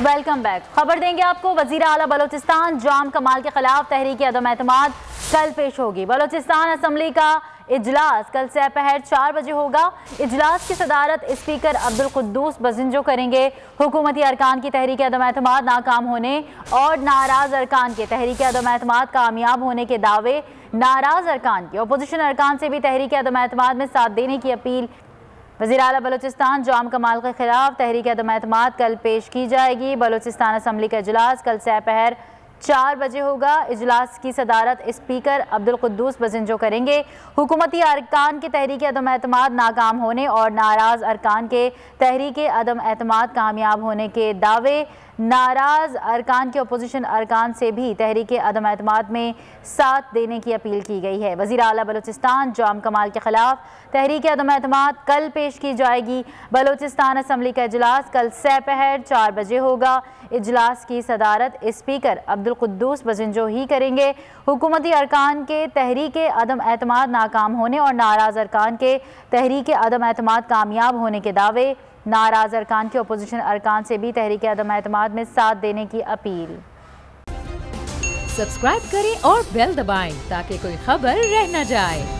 Welcome back. खबर देंगे आपको, वजीर आला बलोचिस्तान जाम कमाल के खिलाफ तहरीक अदम एतमाद कल पेश होगी। बलोचिस्तान असम्बली का इजलास कल दोपहर 4 बजे होगा। इजलास की सदारत स्पीकर अब्दुल कुद्दूस बजिंजो करेंगे। हुकूमती अरकान की तहरीक अदम एतमाद नाकाम होने और नाराज अरकान के तहरीक अदम एतमाद कामयाब होने के दावे, नाराज अरकान की अपोजिशन अरकान से भी तहरीक अदम एतमाद में साथ देने की अपील। वज़ीर आला बलोचिस्तान जाम कमाल के खिलाफ तहरीक अदम एतमाद कल पेश की जाएगी। बलोचिस्तान असम्बली का इजलास कल दोपहर 4 बजे होगा। इजलास की सदारत स्पीकर अब्दुल कुद्दूस बजिंजो करेंगे। हुकूमती अरकान के तहरीक अदम एतमाद नाकाम होने और नाराज अरकान के तहरीक अदम एतमाद कामयाब होने के दावे, नाराज अरकान के अपोजिशन अरकान से भी तहरीक अदम एतमाद में साथ देने की अपील की गई है। वज़ीर आला बलोचिस्तान जाम कमाल के खिलाफ तहरीक अदम एतमाद कल पेश की जाएगी। बलोचिस्तान असम्बली का इजलास कल दोपहर 4 बजे होगा। इजलास की सदारत स्पीकर अब्दुल कुद्दूस बजिंजो ही करेंगे। हुकूमती अरकान के तहरीक अदम एतमाद नाकाम होने और नाराज अरकान के तहरीक अदम एतमाद कामयाब होने के दावे, नाराज अरकान के अपोजिशन अरकान से भी तहरीक अदम एतमाद में साथ देने की अपील। सब्सक्राइब करें और बेल दबाएं ताकि कोई खबर रह न जाए।